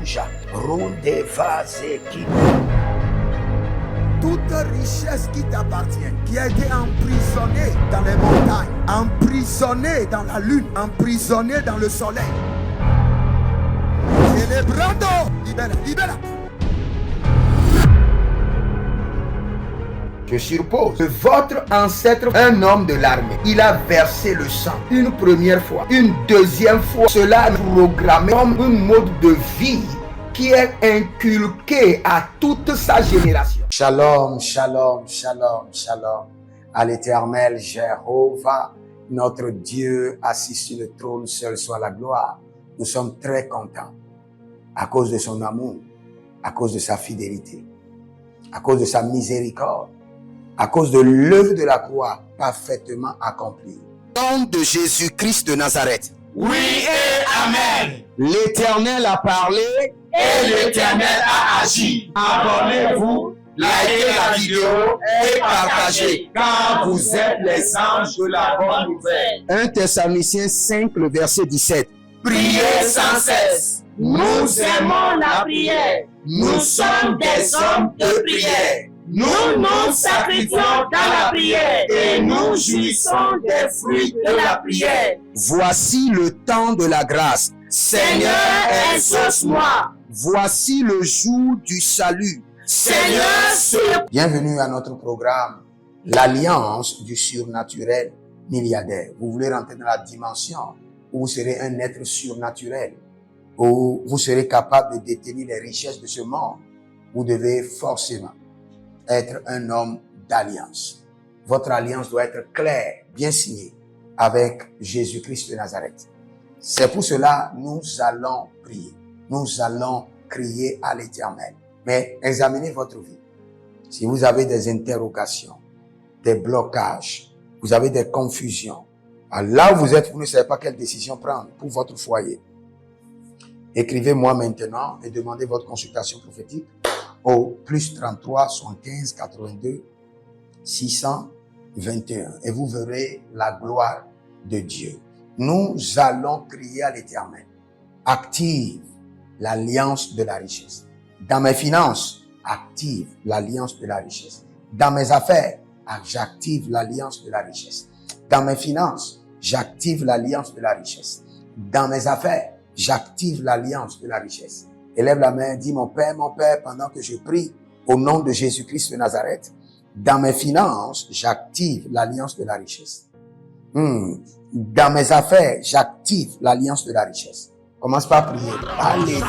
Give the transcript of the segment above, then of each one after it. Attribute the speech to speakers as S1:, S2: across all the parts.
S1: Rouge, Ronde Vazeki.
S2: Toute richesse qui t'appartient, qui a été emprisonnée dans les montagnes, emprisonnée dans la lune, emprisonnée dans le soleil. Célébrando, libère, libère.
S1: Je suppose que votre ancêtre, un homme de l'armée, il a versé le sang une première fois, une deuxième fois. Cela est programmé comme un mode de vie qui est inculqué à toute sa génération. Shalom, shalom, shalom, shalom. À l'Éternel Jéhovah, notre Dieu assis sur le trône, seul soit la gloire. Nous sommes très contents à cause de son amour, à cause de sa fidélité, à cause de sa miséricorde, à cause de l'œuvre de la croix parfaitement accomplie. Au nom de Jésus-Christ de Nazareth.
S3: Oui et Amen.
S1: L'Éternel a parlé
S3: et l'Éternel a agi. Abonnez-vous, likez la vidéo et partagez, car vous êtes les anges de la bonne nouvelle.
S1: 1 Thessaloniciens 5, le verset 17.
S3: Priez sans cesse. Nous aimons la prière. Nous sommes des hommes de prière. Nous nous sacrifions dans la prière et nous jouissons des fruits de la prière.
S1: Voici le temps de la grâce.
S3: Seigneur, exauce-moi.
S1: Voici le jour du salut.
S3: Seigneur,
S1: bienvenue à notre programme, l'Alliance du surnaturel milliardaire. Vous voulez rentrer dans la dimension où vous serez un être surnaturel, où vous serez capable de détenir les richesses de ce monde. Vous devez forcément être un homme d'alliance. Votre alliance doit être claire, bien signée, avec Jésus-Christ de Nazareth. C'est pour cela que nous allons prier. Nous allons crier à l'Éternel. Mais examinez votre vie. Si vous avez des interrogations, des blocages, vous avez des confusions, alors là où vous êtes, vous ne savez pas quelle décision prendre pour votre foyer. Écrivez-moi maintenant et demandez votre consultation prophétique au plus 33 75 82 621 et vous verrez la gloire de Dieu. Nous allons crier à l'Éternel. Active l'alliance de la richesse. Dans mes finances, active l'alliance de la richesse. Dans mes affaires, j'active l'alliance de la richesse. Dans mes finances, j'active l'alliance de la richesse. Dans mes affaires, j'active l'alliance de la richesse. Élève la main, dis mon Père, pendant que je prie au nom de Jésus-Christ de Nazareth, dans mes finances, j'active l'alliance de la richesse. Dans mes affaires, j'active l'alliance de la richesse. Commence par prier. Allez,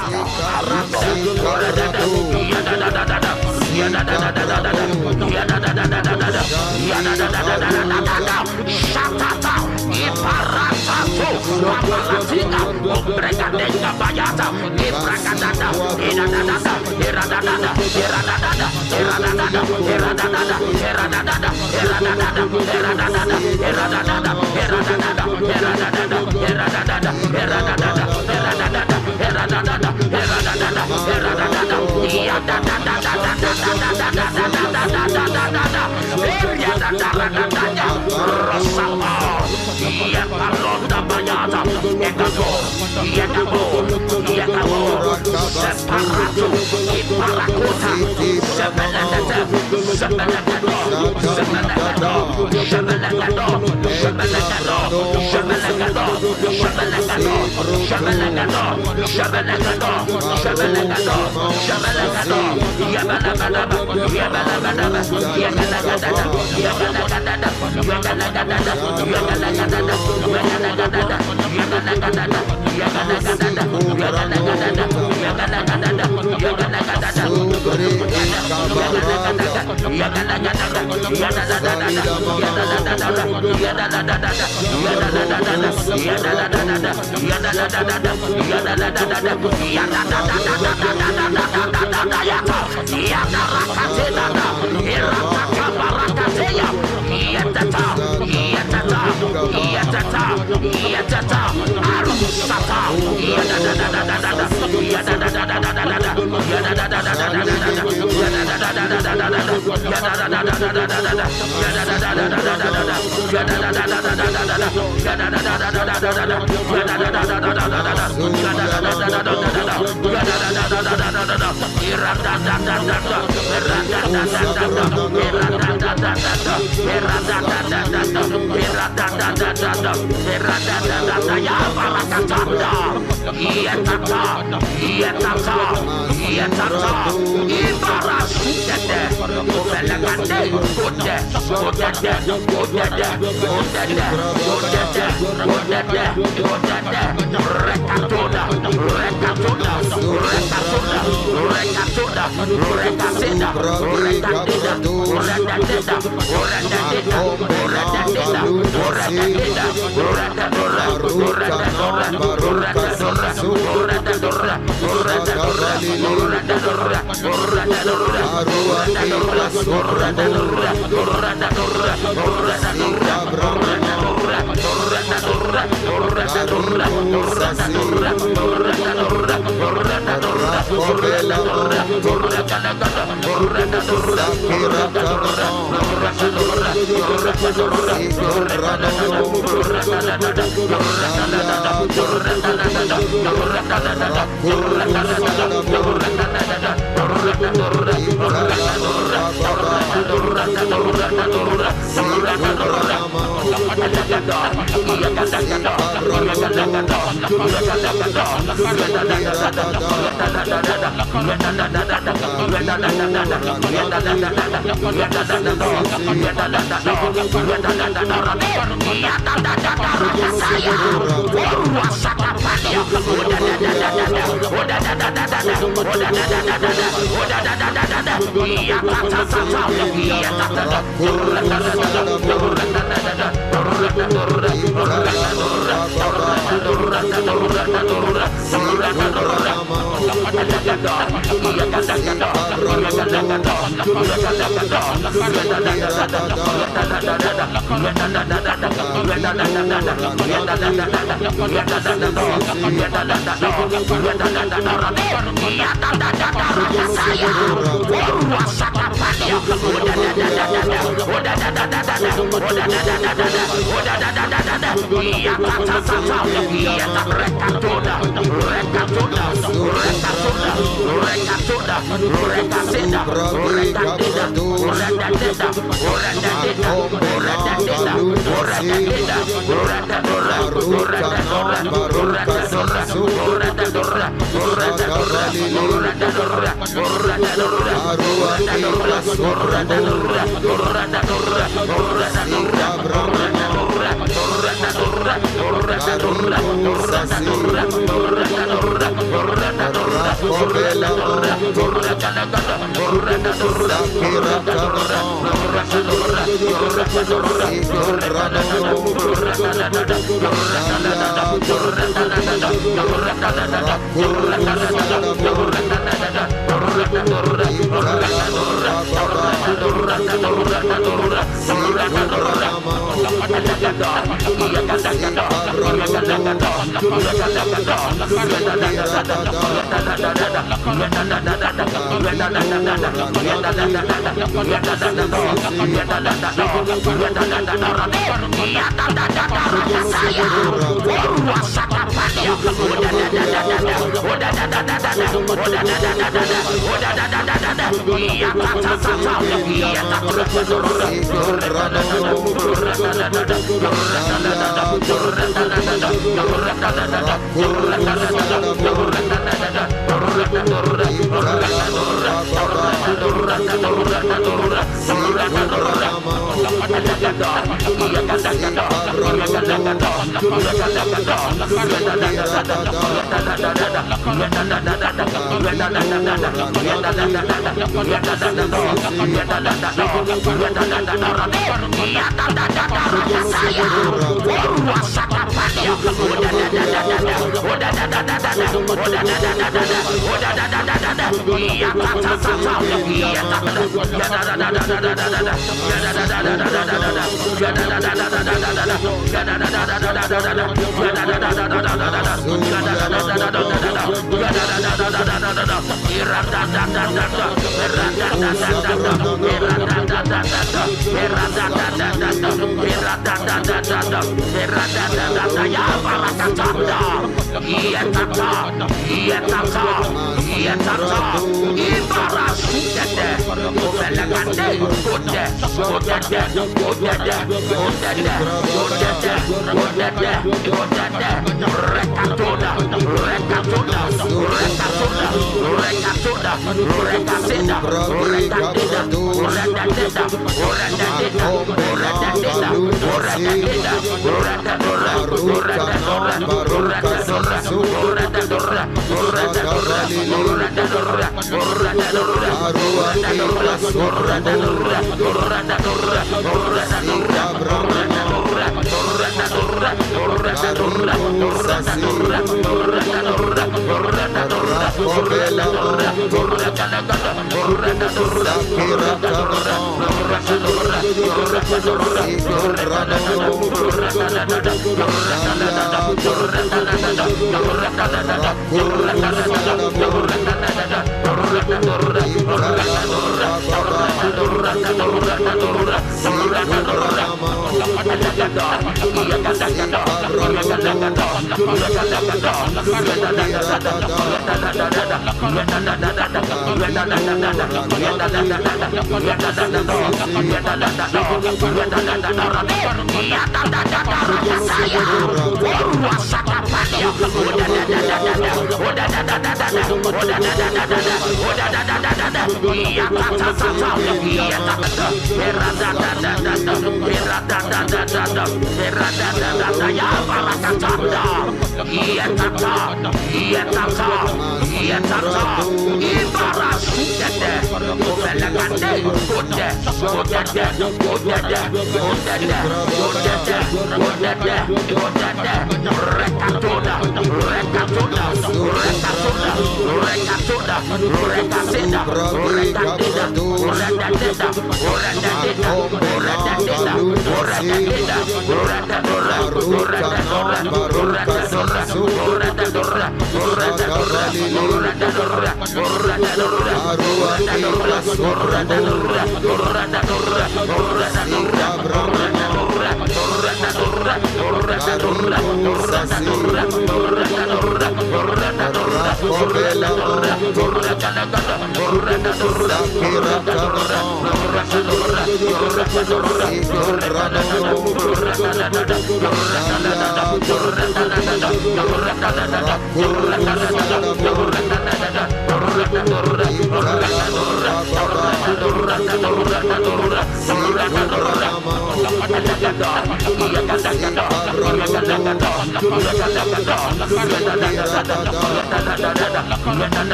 S3: Irada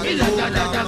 S2: Ilagada,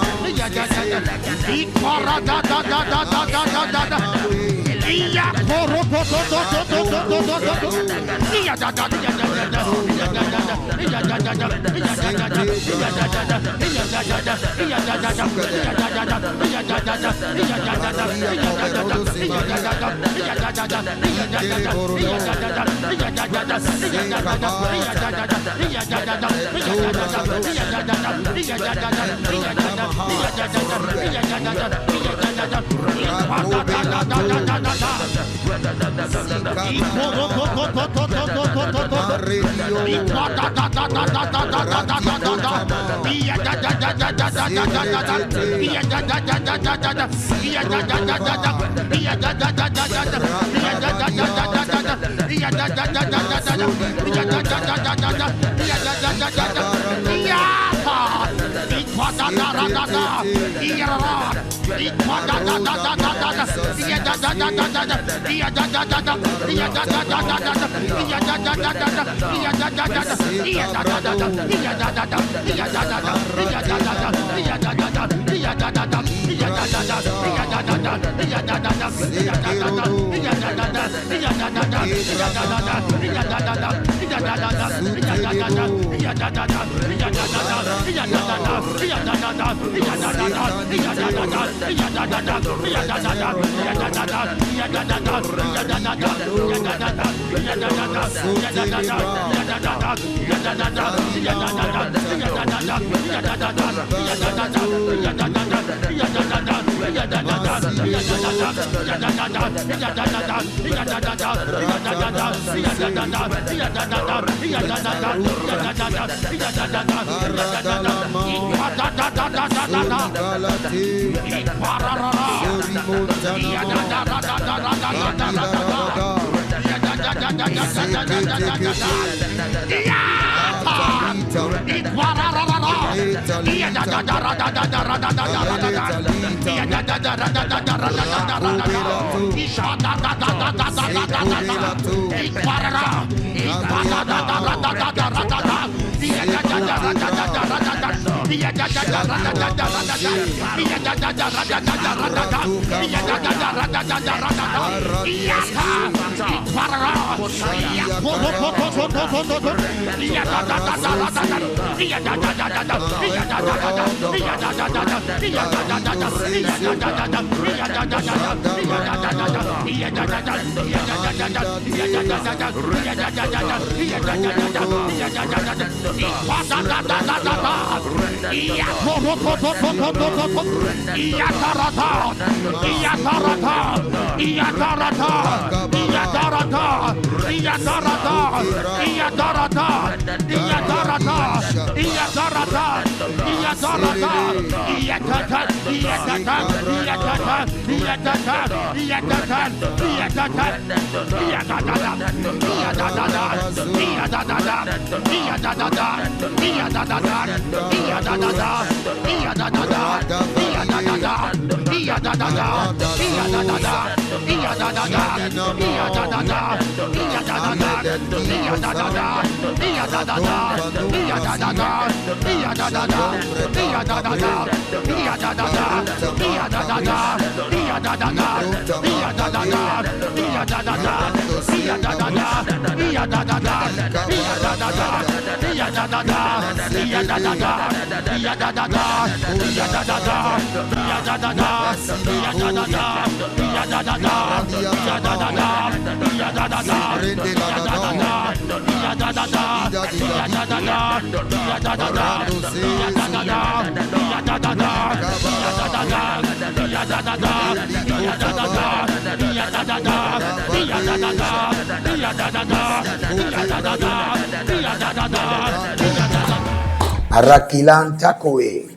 S1: Arakilanta Koe.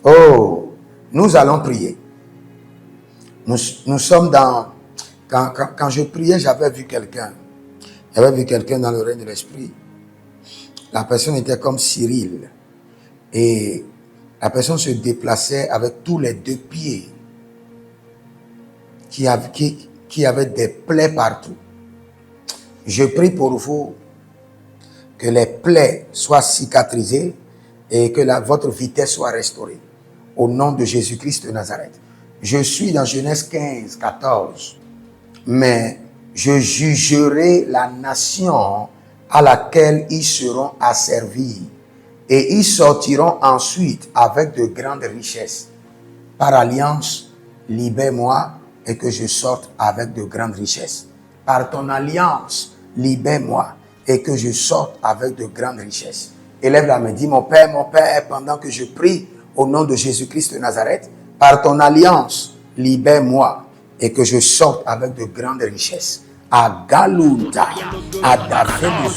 S1: Oh, nous allons prier. Nous sommes dans... Quand je priais, j'avais vu quelqu'un. J'avais vu quelqu'un dans le règne de l'esprit. La personne était comme Cyril. Et la personne se déplaçait avec tous les deux pieds. Qui avaient des plaies partout. Je prie pour vous que les plaies soient cicatrisées et que votre vitesse soit restaurée. au nom de Jésus-Christ de Nazareth. Je suis dans Genèse 15, 14. Mais je jugerai la nation à laquelle ils seront asservis, et ils sortiront ensuite avec de grandes richesses. Par alliance, libère-moi et que je sorte avec de grandes richesses. Par ton alliance, libère-moi et que je sorte avec de grandes richesses. Élève la main, dis mon Père, pendant que je prie au nom de Jésus-Christ de Nazareth, par ton alliance, libère-moi et que je sorte avec de grandes richesses. A Galuta, a Daphne,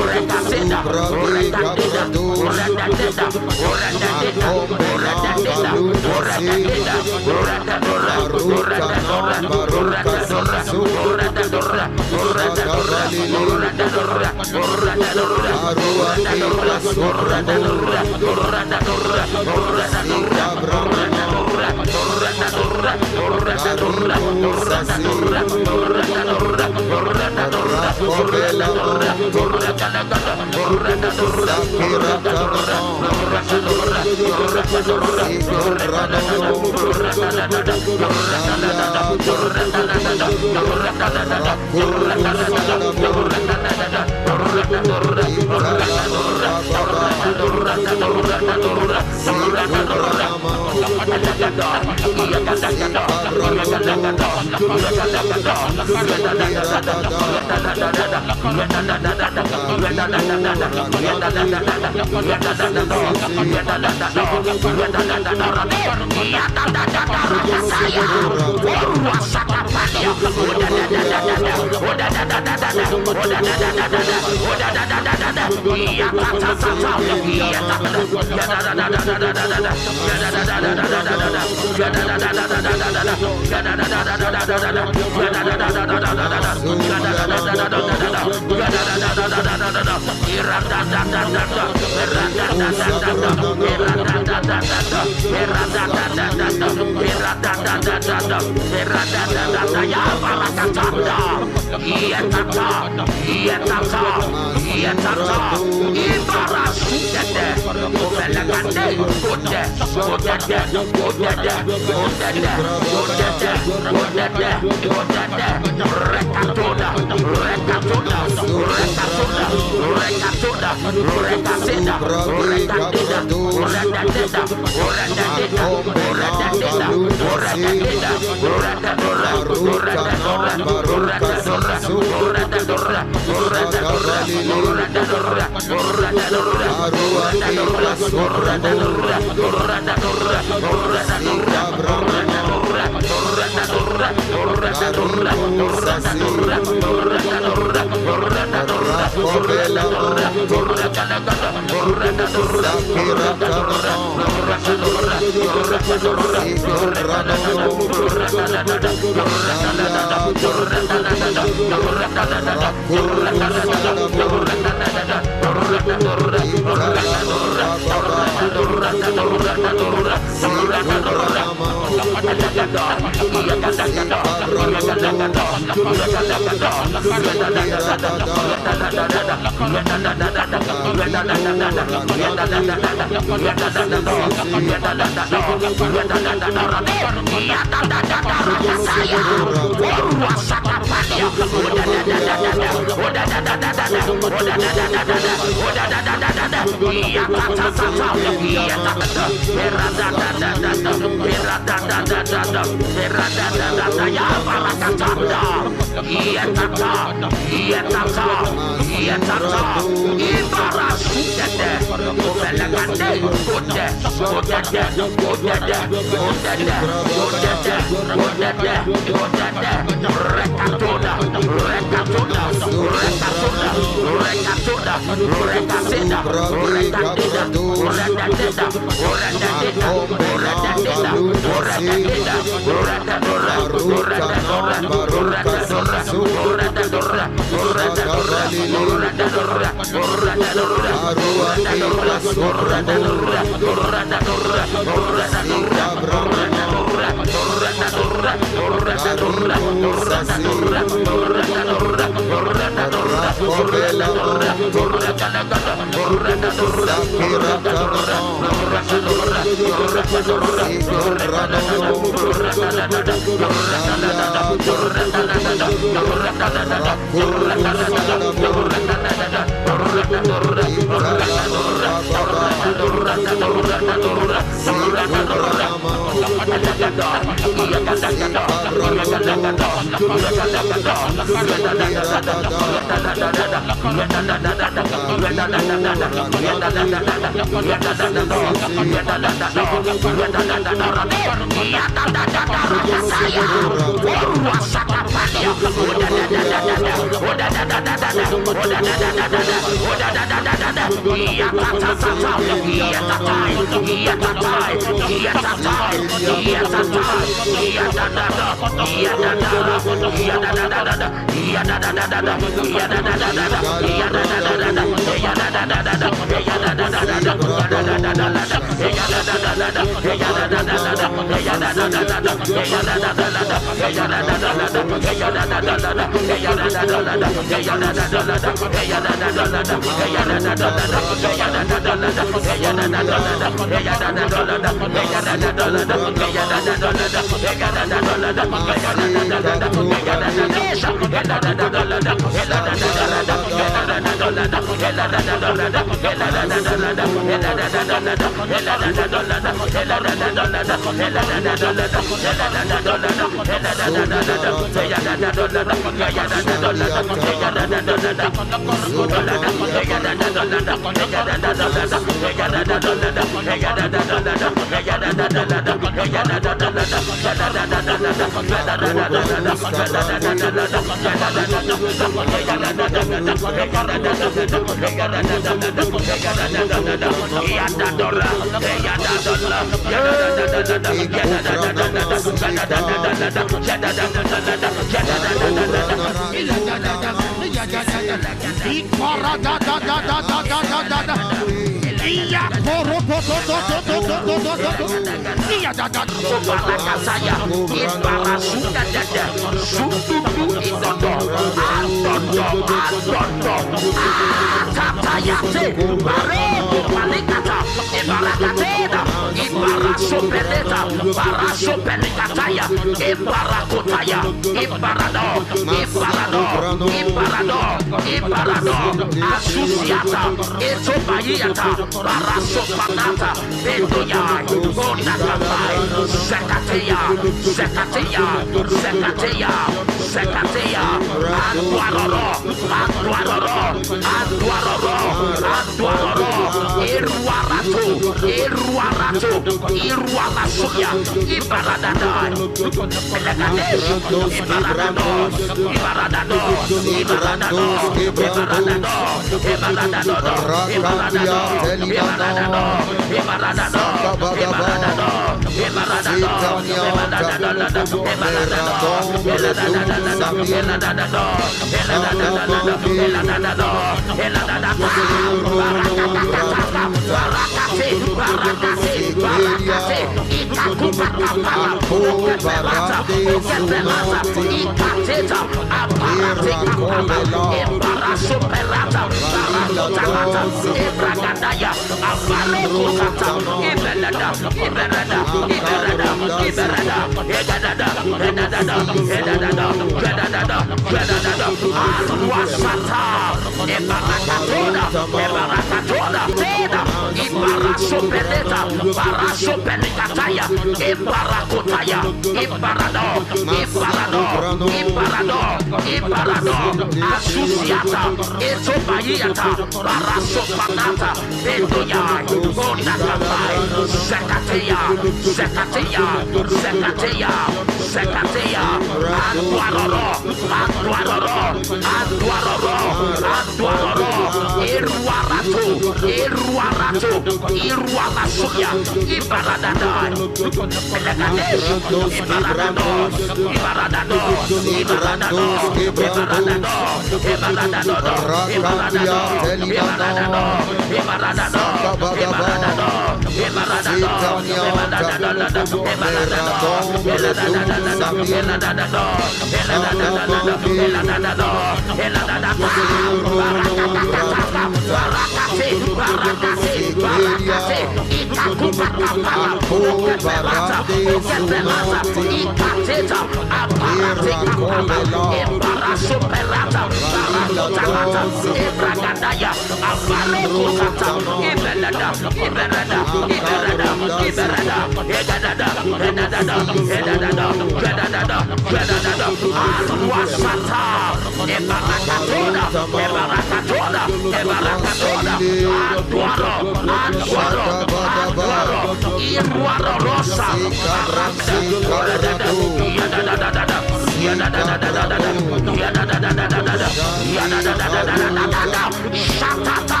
S3: Shatata,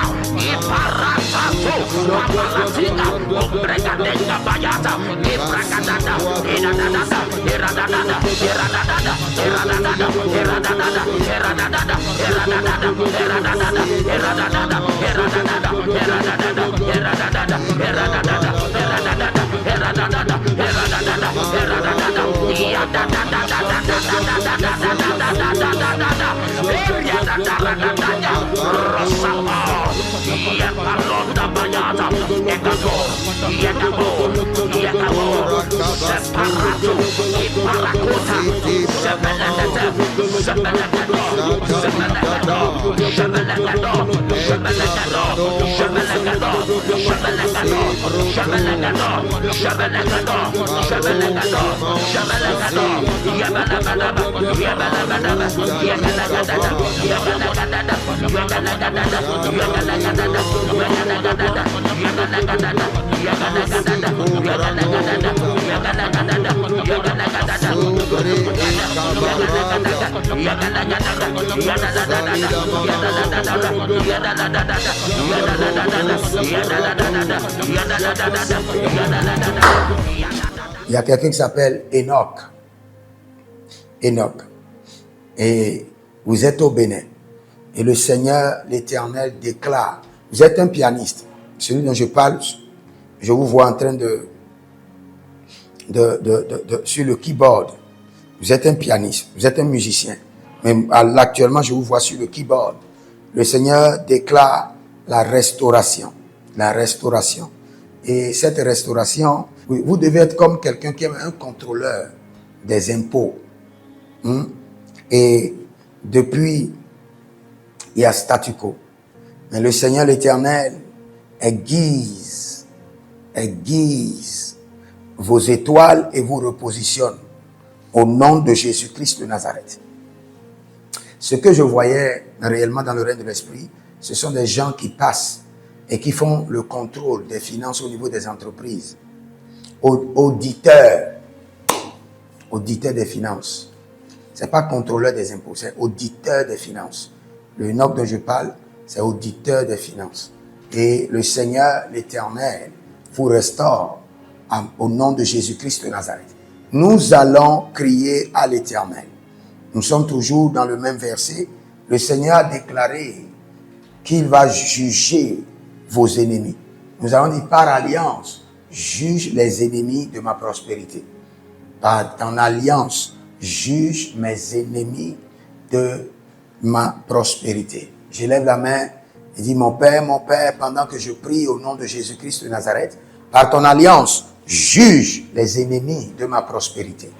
S3: Paratato, Papalatina, Obregadenga Bayata, Ibragadada, Iradada, Iradada, Iradada, Iradada, Iradada, Iradada, Iradada, Iradada, Iradada,
S1: Il y a quelqu'un qui s'appelle Enoch. Enoch. Et vous êtes au Bénin. Et le Seigneur, l'Éternel, déclare. Vous êtes un pianiste. Celui dont je parle, je vous vois en train sur le keyboard. Vous êtes un pianiste. Vous êtes un musicien. Mais actuellement, je vous vois sur le keyboard. Le Seigneur déclare la restauration. La restauration. Et cette restauration, vous devez être comme quelqu'un qui est un contrôleur des impôts. Et depuis, il y a statu quo. Mais le Seigneur l'Éternel aiguise vos étoiles et vous repositionne au nom de Jésus-Christ de Nazareth. Ce que je voyais réellement dans le règne de l'Esprit, ce sont des gens qui passent et qui font le contrôle des finances au niveau des entreprises. Auditeur des finances. Ce n'est pas contrôleur des impôts, c'est auditeur des finances. Le Enoch dont je parle, c'est auditeur des finances. Et le Seigneur, l'Éternel, vous restaure au nom de Jésus-Christ de Nazareth. Nous allons crier à l'Éternel. Nous sommes toujours dans le même verset. Le Seigneur a déclaré qu'il va juger vos ennemis. Nous allons dire par alliance, juge les ennemis de ma prospérité. Par ton alliance, juge mes ennemis de ma prospérité. Je lève la main et dis, mon Père, pendant que je prie au nom de Jésus-Christ de Nazareth, par ton alliance, juge les ennemis de ma prospérité.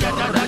S2: Rock,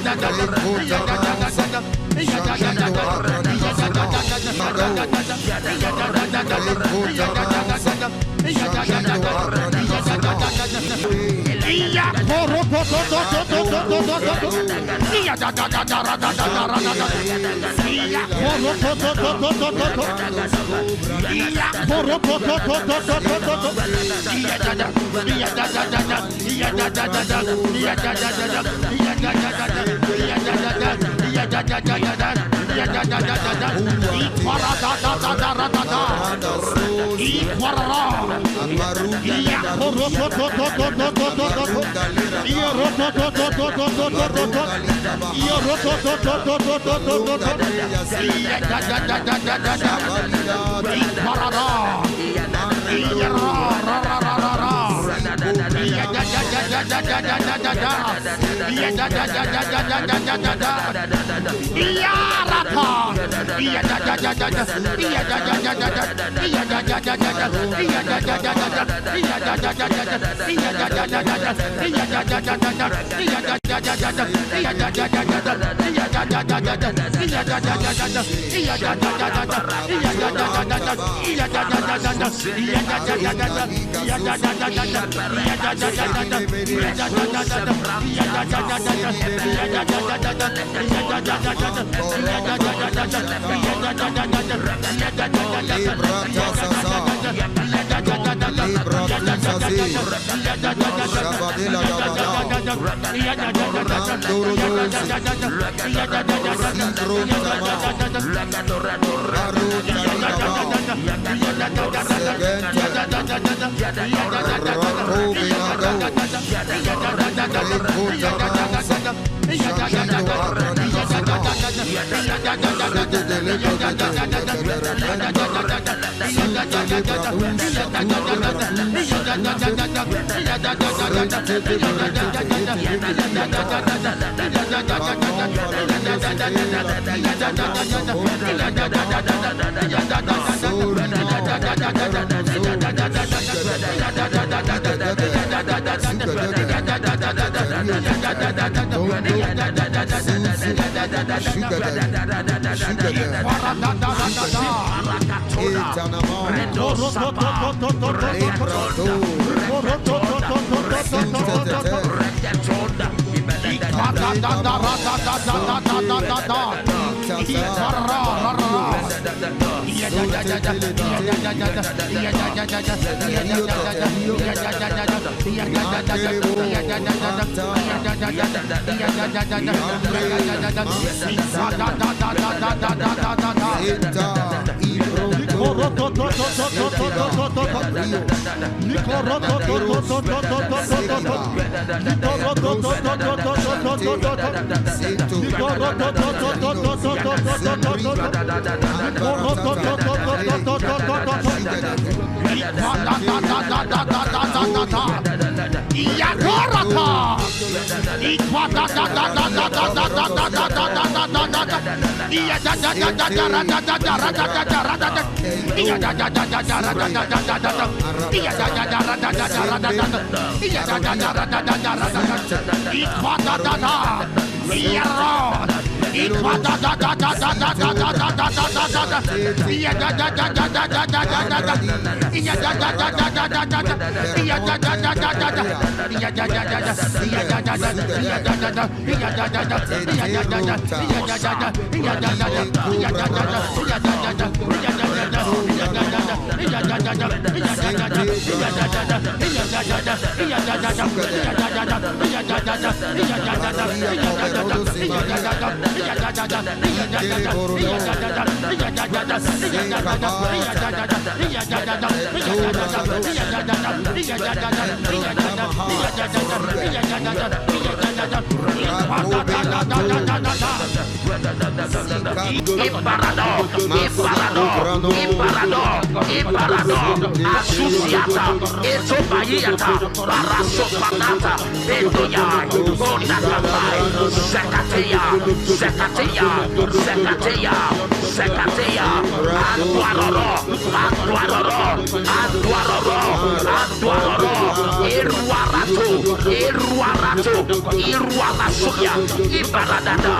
S3: Eruarato, Eruarato, Iruarasuya, Ibaradada,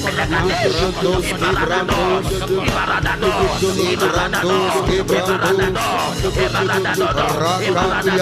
S3: Elagadesh, Ibaradado, Ibaradado, Ibaradado, Ibaradado, Ibaradado,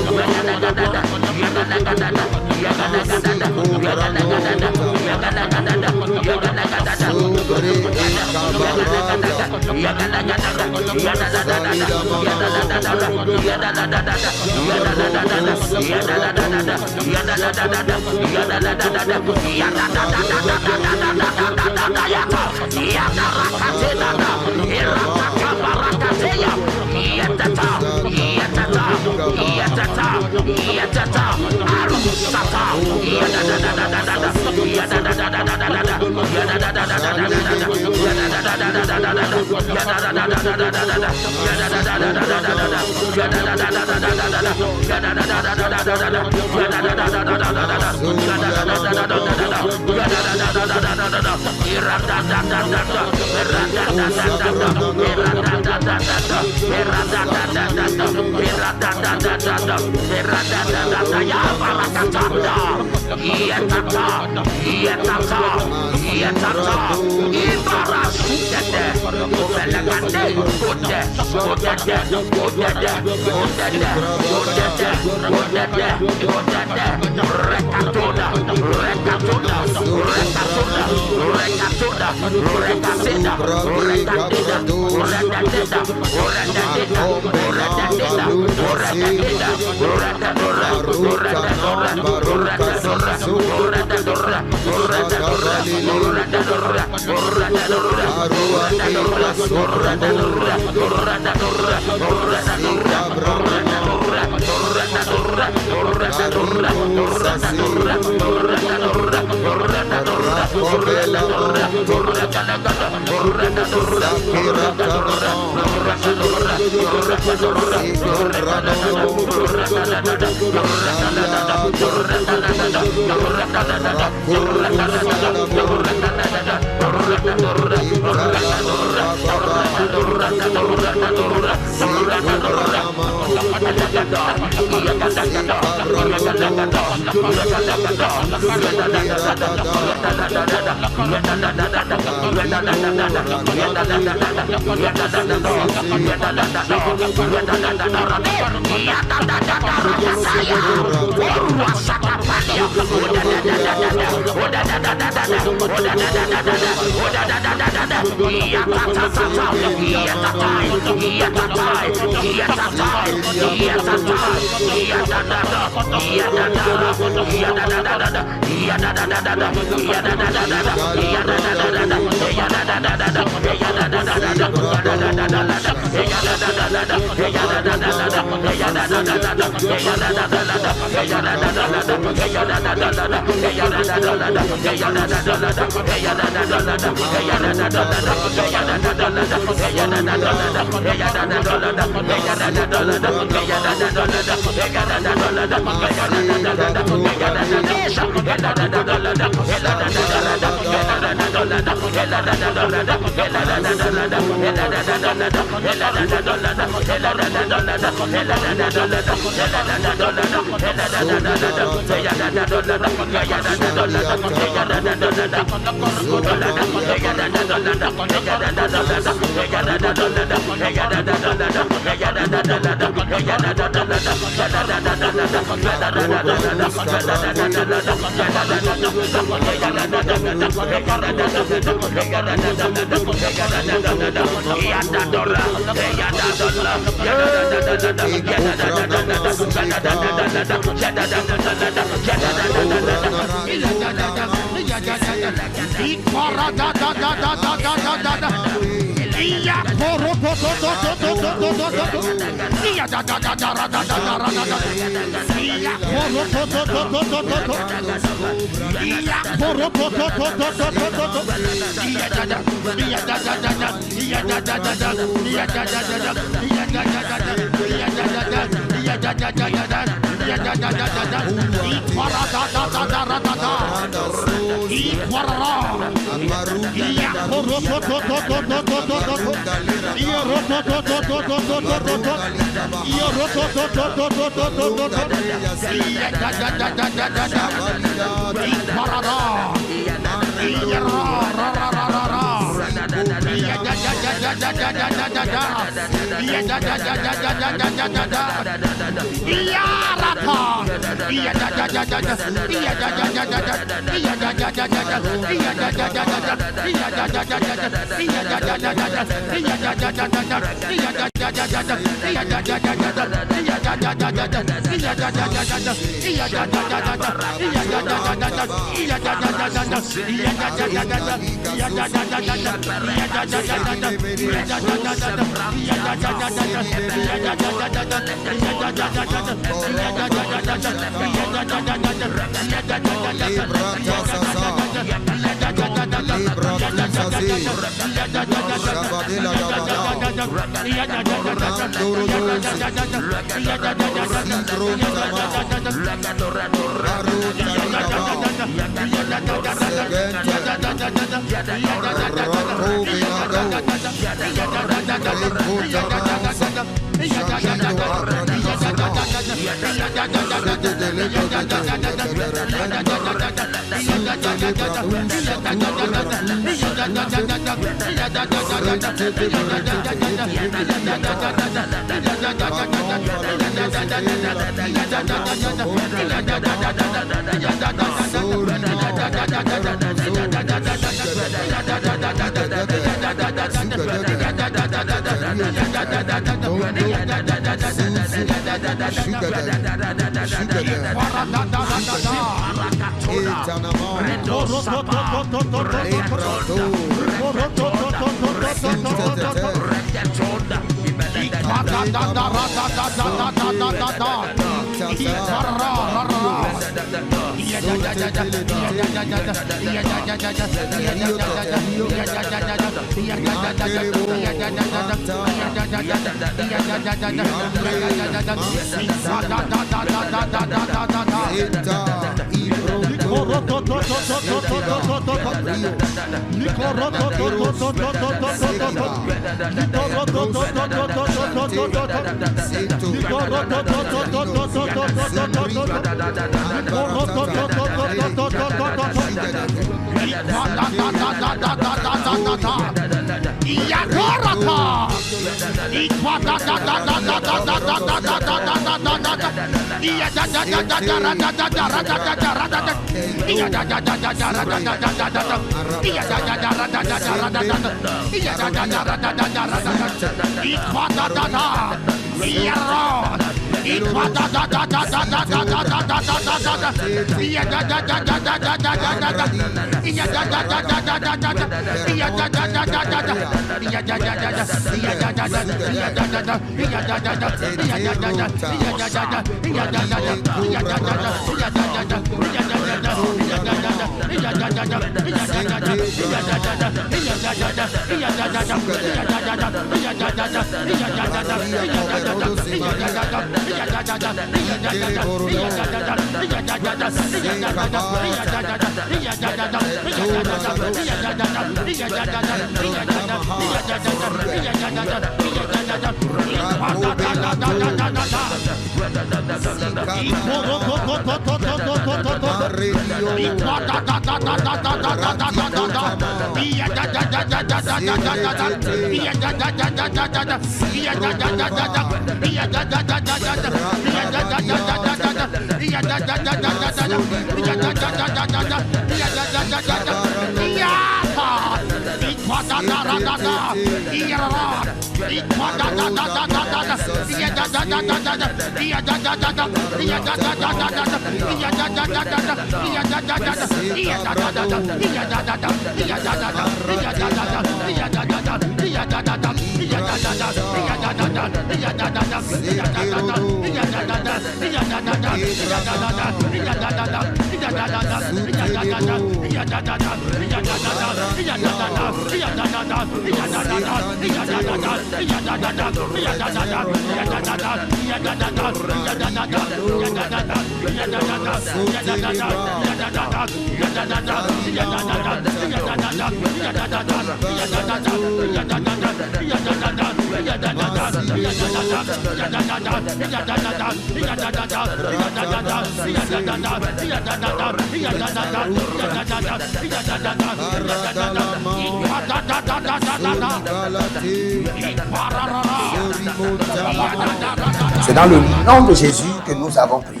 S1: C'est dans le nom de Jésus que nous avons prié.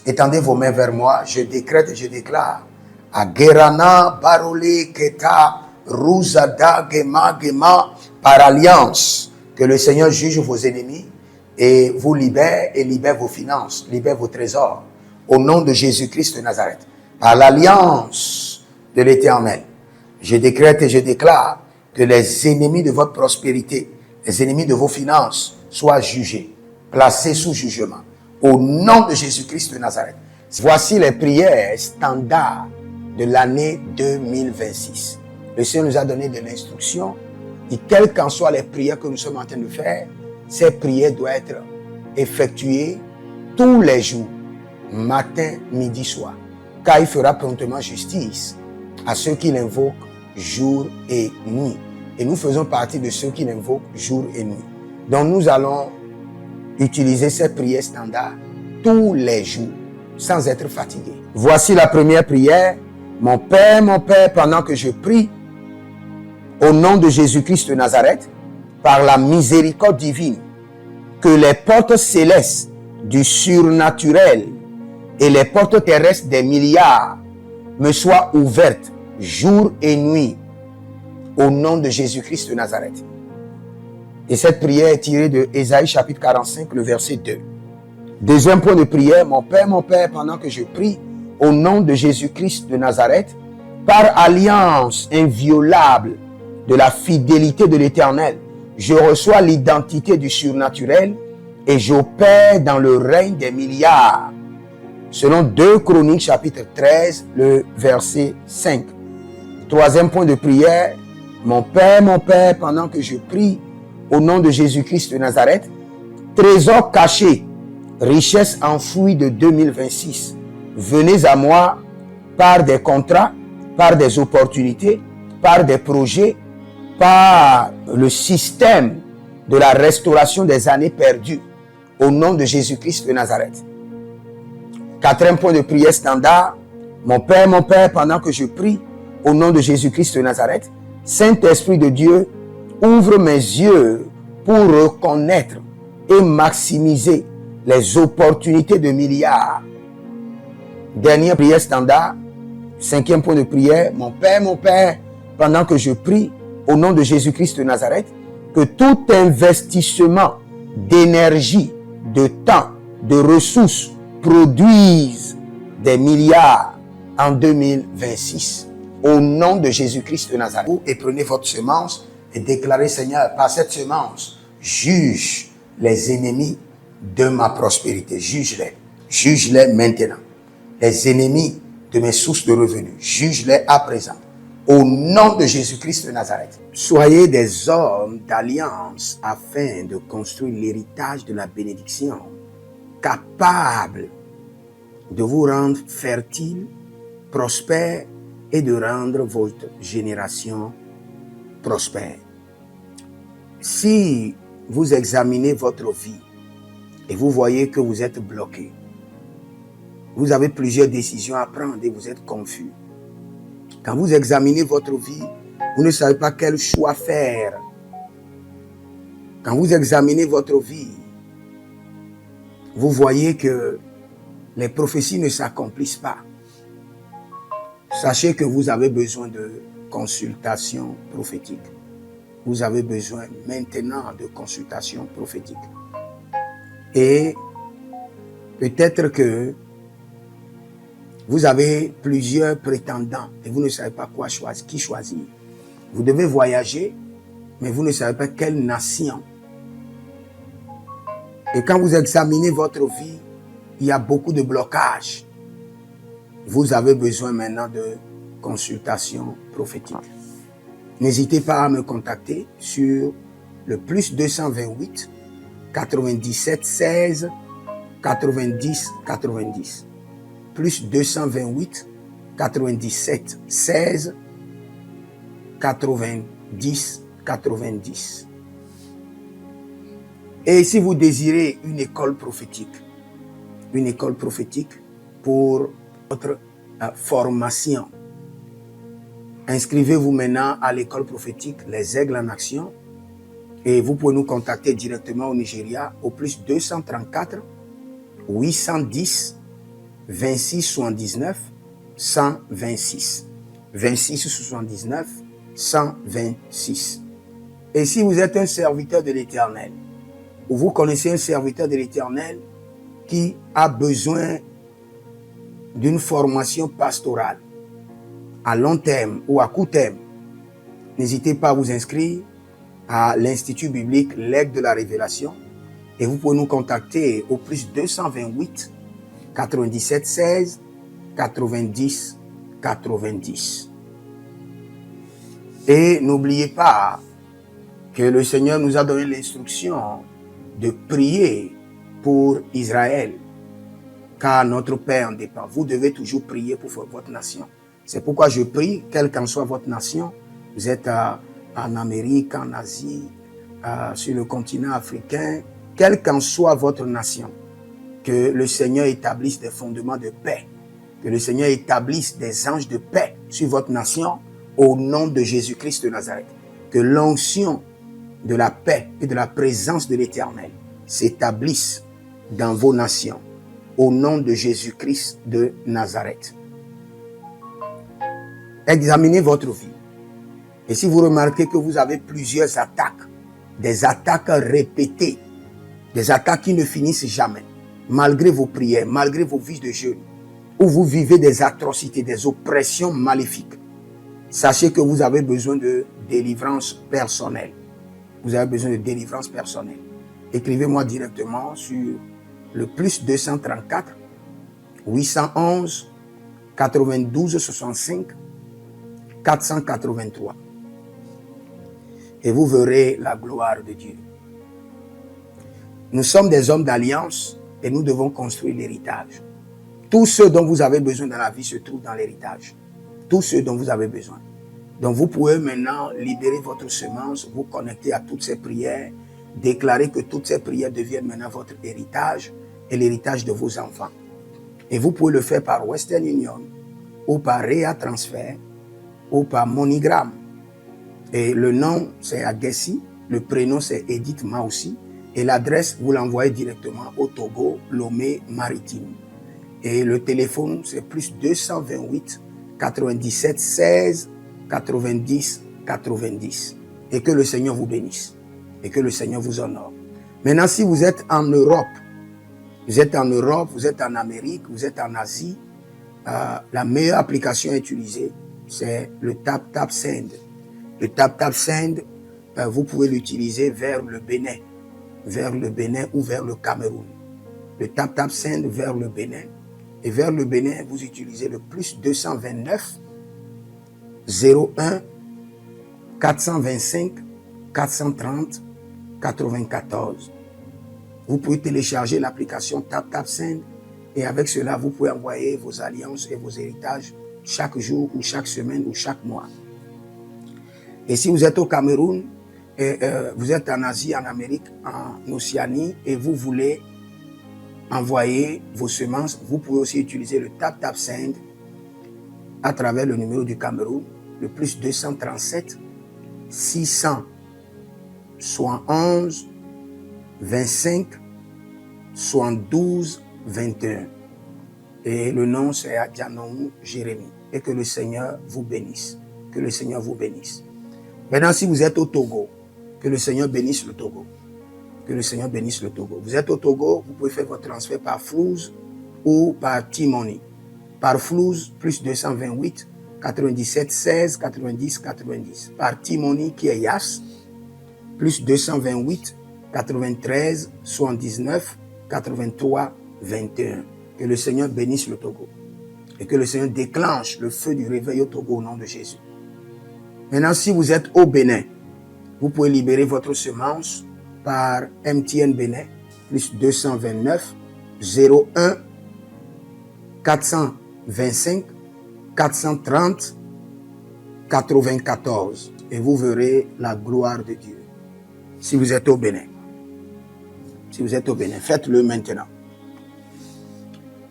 S1: Étendez vos mains vers moi. Je décrète et je déclare. Agerana barole keta ruzada gema gema, par alliance, que le Seigneur juge vos ennemis et vous libère et libère vos finances, libère vos trésors. Au nom de Jésus-Christ de Nazareth. Par l'alliance de l'Éternel. Je décrète et je déclare que les ennemis de votre prospérité, les ennemis de vos finances soient jugés, placés sous jugement. Au nom de Jésus-Christ de Nazareth. Voici les prières standards de l'année 2026. Le Seigneur nous a donné de l'instruction et quelles qu'en soient les prières que nous sommes en train de faire, ces prières doivent être effectuées tous les jours, matin, midi, soir. Car il fera promptement justice à ceux qui l'invoquent jour et nuit. Et nous faisons partie de ceux qui l'invoquent jour et nuit. Donc nous allons utiliser ces prières standards tous les jours, sans être fatigués. Voici la première prière. Mon Père, pendant que je prie, au nom de Jésus-Christ de Nazareth, par la miséricorde divine, que les portes célestes du surnaturel et les portes terrestres des milliards me soient ouvertes jour et nuit, au nom de Jésus-Christ de Nazareth. Et cette prière est tirée de Ésaïe chapitre 45, le verset 2. Deuxième point de prière, mon Père, pendant que je prie, au nom de Jésus-Christ de Nazareth, par alliance inviolable de la fidélité de l'Éternel, je reçois l'identité du surnaturel et j'opère dans le règne des milliards. Selon 2 Chroniques chapitre 13, le verset 5. Troisième point de prière, mon Père, pendant que je prie, au nom de Jésus-Christ de Nazareth, trésor caché, richesse enfouie de 2026, venez à moi par des contrats, par des opportunités, par des projets, par le système de la restauration des années perdues, au nom de Jésus-Christ de Nazareth. Quatrième point de prière standard, mon Père, pendant que je prie, au nom de Jésus-Christ de Nazareth, Saint-Esprit de Dieu, ouvre mes yeux pour reconnaître et maximiser les opportunités de milliards. Dernière prière standard, 5e point de prière. Mon Père, pendant que je prie au nom de Jésus-Christ de Nazareth, que tout investissement d'énergie, de temps, de ressources produise des milliards en 2026. Au nom de Jésus-Christ de Nazareth. Et prenez votre semence et déclarez, Seigneur, par cette semence, juge les ennemis de ma prospérité. Juge-les. Juge-les maintenant. Les ennemis de mes sources de revenus. Juge-les à présent. Au nom de Jésus-Christ de Nazareth. Soyez des hommes d'alliance afin de construire l'héritage de la bénédiction, capables de vous rendre fertile, prospère et de rendre votre génération prospère. Si vous examinez votre vie et vous voyez que vous êtes bloqué, vous avez plusieurs décisions à prendre et vous êtes confus. Quand vous examinez votre vie, vous ne savez pas quel choix faire. Quand vous examinez votre vie, vous voyez que les prophéties ne s'accomplissent pas. Sachez que vous avez besoin de consultation prophétique. Vous avez besoin maintenant de consultation prophétique. Et peut-être que vous avez plusieurs prétendants et vous ne savez pas qui choisir. Vous devez voyager, mais vous ne savez pas quelle nation. Et quand vous examinez votre vie, il y a beaucoup de blocages. Vous avez besoin maintenant de consultation prophétique. N'hésitez pas à me contacter sur le +228 97 16 90 90. +228 97 16 90 90. Et si vous désirez une école prophétique pour votre formation, inscrivez-vous maintenant à l'école prophétique Les Aigles en Action et vous pouvez nous contacter directement au Nigeria au +234 810 26 79 126. 26 79 126. Et si vous êtes un serviteur de l'Éternel, ou vous connaissez un serviteur de l'Éternel qui a besoin d'une formation pastorale à long terme ou à court terme, n'hésitez pas à vous inscrire à l'Institut biblique L'Aigle de la Révélation et vous pouvez nous contacter au +228 97 16 90 90. Et n'oubliez pas que le Seigneur nous a donné l'instruction de prier pour Israël, car notre paix en dépend. Vous devez toujours prier pour votre nation. C'est pourquoi je prie, quelle qu'en soit votre nation, vous êtes en Amérique, en Asie, sur le continent africain, quelle qu'en soit votre nation, que le Seigneur établisse des fondements de paix, que le Seigneur établisse des anges de paix sur votre nation au nom de Jésus-Christ de Nazareth. Que l'onction de la paix et de la présence de l'Éternel s'établisse dans vos nations au nom de Jésus-Christ de Nazareth. Examinez votre vie. Et si vous remarquez que vous avez plusieurs attaques, des attaques répétées, des attaques qui ne finissent jamais, malgré vos prières, malgré vos vies de jeûne, où vous vivez des atrocités, des oppressions maléfiques, sachez que vous avez besoin de délivrance personnelle. Vous avez besoin de délivrance personnelle. Écrivez-moi directement sur le +234 811 92 65 483. Et vous verrez la gloire de Dieu. Nous sommes des hommes d'alliance et nous devons construire l'héritage. Tout ce dont vous avez besoin dans la vie se trouve dans l'héritage. Tout ce dont vous avez besoin. Donc vous pouvez maintenant libérer votre semence, vous connecter à toutes ces prières, déclarer que toutes ces prières deviennent maintenant votre héritage et l'héritage de vos enfants. Et vous pouvez le faire par Western Union ou par Rea Transfer ou par MoneyGram. Et le nom c'est Agessi, le prénom c'est Edith Maussi Et l'adresse, vous l'envoyez directement au Togo, Lomé Maritime. Et le téléphone, c'est plus 228 97 16 90 90. Et que le Seigneur vous bénisse. Et que le Seigneur vous honore. Maintenant, si vous êtes en Europe, vous êtes en Amérique, vous êtes en Asie, la meilleure application à utiliser, c'est le TapTapSend. Le TapTapSend, vous pouvez l'utiliser vers le Bénin ou vers le Cameroun. Le TapTapSend vers le Bénin. Et vers le Bénin, vous utilisez le plus 229 01 425 430 94. Vous pouvez télécharger l'application TapTapSend et avec cela, vous pouvez envoyer vos alliances et vos héritages chaque jour ou chaque semaine ou chaque mois. Et si vous êtes au Cameroun, vous êtes en Asie, en Amérique, en Océanie et vous voulez envoyer vos semences, vous pouvez aussi utiliser le TapTapSend à travers le numéro du Cameroun, le plus 237 671 25 72 21. Et le nom c'est Adjanou Jérémie. Et que le Seigneur vous bénisse. Que le Seigneur vous bénisse. Maintenant, si vous êtes au Togo, que le Seigneur bénisse le Togo. Que le Seigneur bénisse le Togo. Vous êtes au Togo, vous pouvez faire votre transfert par Flouz ou par T-Money. Par Flouz, plus 228 97 16 90 90. Par T-Money qui est Yas, plus 228 93 79 83 21. Que le Seigneur bénisse le Togo. Et que le Seigneur déclenche le feu du réveil au Togo au nom de Jésus. Maintenant, si vous êtes au Bénin, vous pouvez libérer votre semence par MTN Bénin, plus 229 01 425 430 94. Et vous verrez la gloire de Dieu. Si vous êtes au Bénin. Si vous êtes au Bénin, faites-le maintenant.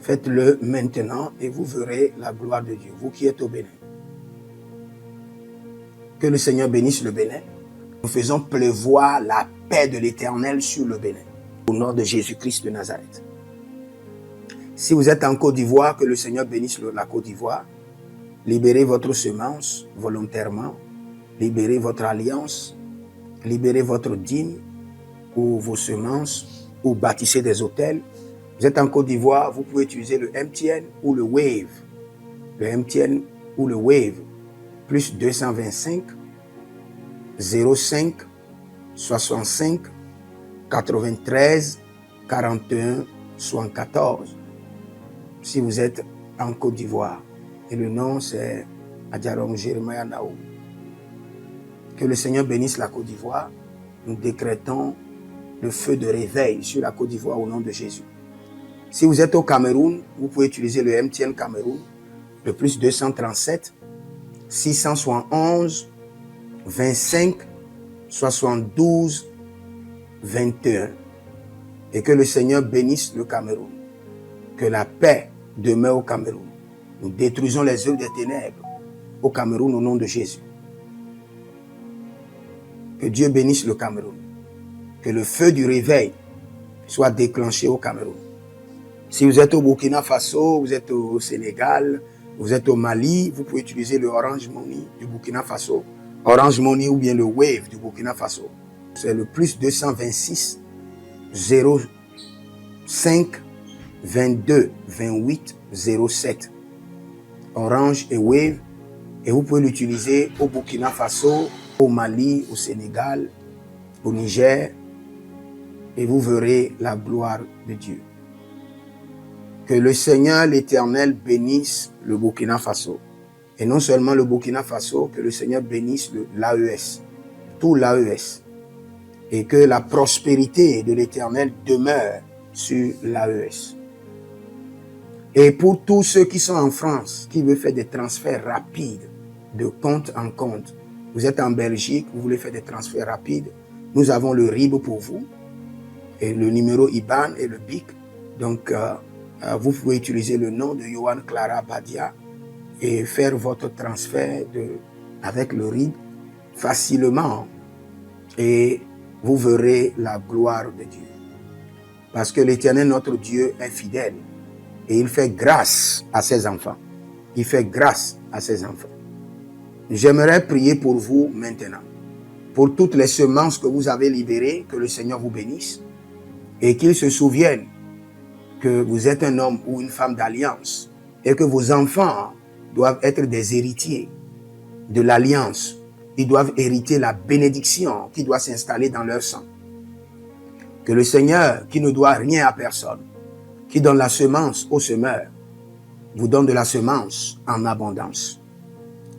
S1: Faites-le maintenant et vous verrez la gloire de Dieu, vous qui êtes au Bénin. Que le Seigneur bénisse le Bénin. Nous faisons pleuvoir la paix de l'Éternel sur le Bénin, au nom de Jésus-Christ de Nazareth. Si vous êtes en Côte d'Ivoire, que le Seigneur bénisse la Côte d'Ivoire. Libérez votre semence volontairement. Libérez votre alliance. Libérez votre dîme ou vos semences ou bâtissez des hôtels. Vous êtes en Côte d'Ivoire, vous pouvez utiliser le MTN ou le Wave. Le MTN ou le Wave. Plus 225 05 65 93 41 74. Si vous êtes en Côte d'Ivoire. Et le nom c'est Adjarom Jeremiah Naou. Que le Seigneur bénisse la Côte d'Ivoire. Nous décrétons le feu de réveil sur la Côte d'Ivoire au nom de Jésus. Si vous êtes au Cameroun, vous pouvez utiliser le MTN Cameroun, le plus 237 671 25 72 21. Et que le Seigneur bénisse le Cameroun. Que la paix demeure au Cameroun. Nous détruisons les œuvres des ténèbres au Cameroun au nom de Jésus. Que Dieu bénisse le Cameroun. Que le feu du réveil soit déclenché au Cameroun. Si vous êtes au Burkina Faso, vous êtes au Sénégal, vous êtes au Mali, vous pouvez utiliser le Orange Money du Burkina Faso. Orange Money ou bien le Wave du Burkina Faso. C'est le plus 226 05 22 28 07. Orange et Wave. Et vous pouvez l'utiliser au Burkina Faso, au Mali, au Sénégal, au Niger. Et vous verrez la gloire de Dieu. Que le Seigneur l'Éternel bénisse le Burkina Faso. Et non seulement le Burkina Faso, que le Seigneur bénisse l'AES, tout l'AES. Et que la prospérité de l'Éternel demeure sur l'AES. Et pour tous ceux qui sont en France, qui veulent faire des transferts rapides de compte en compte, vous êtes en Belgique, vous voulez faire des transferts rapides, nous avons le RIB pour vous, et le numéro IBAN et le BIC. Donc, vous pouvez utiliser le nom de Yohan Clara Badia et faire votre transfert avec le RIB facilement. Et vous verrez la gloire de Dieu. Parce que l'Éternel, notre Dieu, est fidèle et il fait grâce à ses enfants. Il fait grâce à ses enfants. J'aimerais prier pour vous maintenant, pour toutes les semences que vous avez libérées, que le Seigneur vous bénisse et qu'il se souvienne que vous êtes un homme ou une femme d'alliance et que vos enfants doivent être des héritiers de l'alliance. Ils doivent hériter la bénédiction qui doit s'installer dans leur sang. Que le Seigneur, qui ne doit rien à personne, qui donne la semence au semeur, vous donne de la semence en abondance.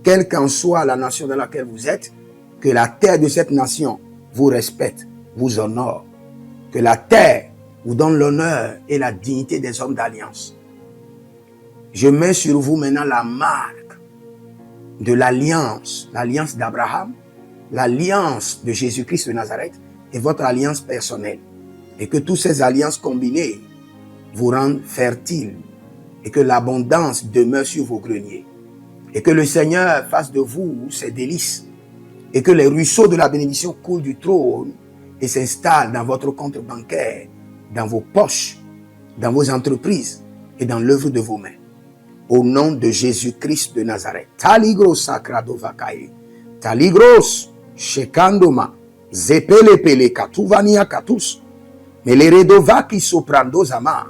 S1: Quelle qu'en soit la nation dans laquelle vous êtes, que la terre de cette nation vous respecte, vous honore. Que la terre vous donne l'honneur et la dignité des hommes d'alliance. Je mets sur vous maintenant la marque de l'alliance d'Abraham, l'alliance de Jésus-Christ de Nazareth et votre alliance personnelle. Et que toutes ces alliances combinées vous rendent fertiles et que l'abondance demeure sur vos greniers. Et que le Seigneur fasse de vous ses délices et que les ruisseaux de la bénédiction coulent du trône et s'installent dans votre compte bancaire, dans vos poches, dans vos entreprises et dans l'œuvre de vos mains. Au nom de Jésus-Christ de Nazareth. Taligros sacrado vakae. Taligros shekandoma. Zepelepele katuvania katus. Meleredovaki soprando zama.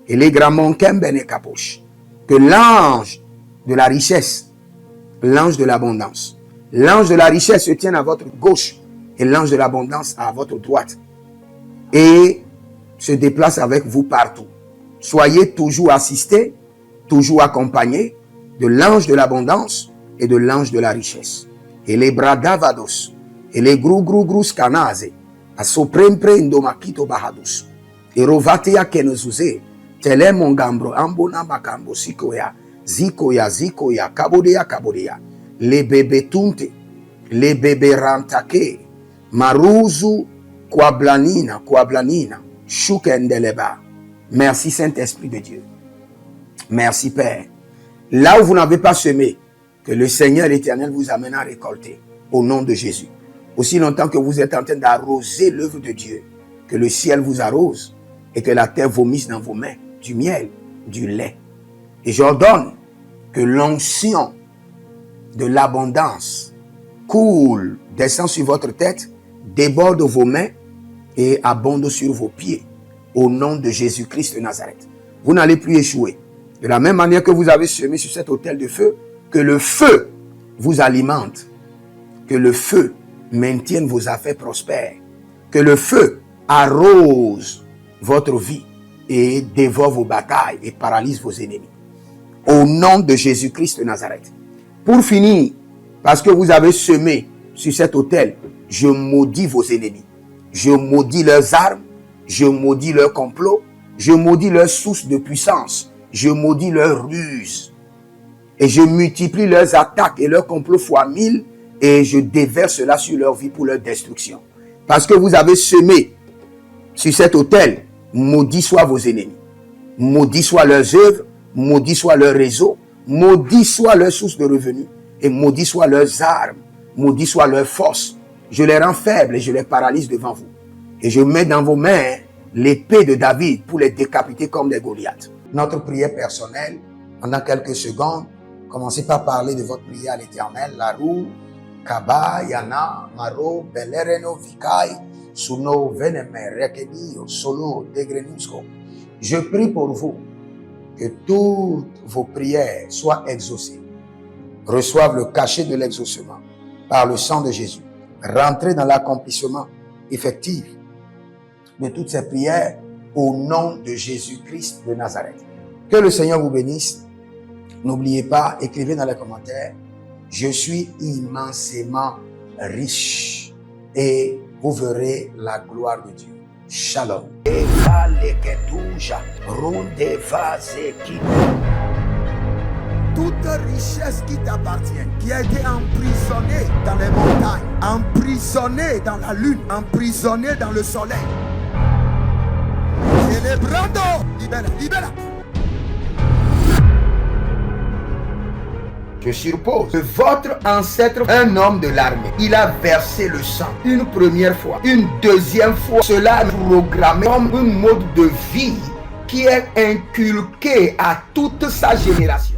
S1: Et les gramonkem bene kaposh. Que l'ange de la richesse, l'ange de l'abondance, l'ange de la richesse se tienne à votre gauche et l'ange de l'abondance à votre droite. Et se déplace avec vous partout. Soyez toujours assistés, toujours accompagnés de l'ange de l'abondance et de l'ange de la richesse. Et les bradavados, et les grou scanase, a soprempre indomakito bahadus, et rovatea kenezuze, tele mongambro ambona makambo sikoya, zikoya, kabodea, les bébés tunte, les bébés rantake, maruzu, kwablanina, shukendeleba. Merci Saint-Esprit de Dieu. Merci Père. Là où vous n'avez pas semé, que le Seigneur l'Éternel vous amène à récolter, au nom de Jésus. Aussi longtemps que vous êtes en train d'arroser l'œuvre de Dieu, que le ciel vous arrose et que la terre vomisse dans vos mains du miel, du lait. Et j'ordonne que l'onction de l'abondance coule, descend sur votre tête, déborde vos mains et abonde sur vos pieds. Au nom de Jésus-Christ de Nazareth. Vous n'allez plus échouer. De la même manière que vous avez semé sur cet autel de feu, que le feu vous alimente, que le feu maintienne vos affaires prospères, que le feu arrose votre vie et dévore vos batailles et paralyse vos ennemis. Au nom de Jésus-Christ de Nazareth. Pour finir, parce que vous avez semé sur cet autel, je maudis vos ennemis. Je maudis leurs armes, je maudis leurs complots, je maudis leurs sources de puissance, je maudis leurs ruses. Et je multiplie leurs attaques et leurs complots fois 1000 et je déverse cela sur leur vie pour leur destruction. Parce que vous avez semé sur cet autel, maudit soient vos ennemis, maudit soient leurs œuvres, maudit soit leur réseau, maudit soit leur source de revenus et maudit soient leurs armes, maudit soit leur force. Je les rends faibles et je les paralyse devant vous. Et je mets dans vos mains l'épée de David pour les décapiter comme des Goliaths. Notre prière personnelle, pendant quelques secondes, commencez par parler de votre prière à l'Éternel. La roue, Kaba, Yana, Maro, Belereno, Vikai, Suno, Veneme, Rekedio, Solo, Degrenusco. Je prie pour vous que toutes vos prières soient exaucées, reçoivent le cachet de l'exaucement par le sang de Jésus. Rentrez dans l'accomplissement effectif de toutes ces prières au nom de Jésus-Christ de Nazareth. Que le Seigneur vous bénisse. N'oubliez pas, écrivez dans les commentaires, je suis immensément riche et vous verrez la gloire de Dieu. Shalom.
S2: Toute richesse qui t'appartient, qui a été emprisonnée dans les montagnes, emprisonnée dans la lune, emprisonnée dans le soleil. Celebrando, libera.
S1: Je suppose que votre ancêtre, un homme de l'armée, il a versé le sang une première fois, une deuxième fois. Cela est programmé comme un mode de vie qui est inculqué à toute sa génération.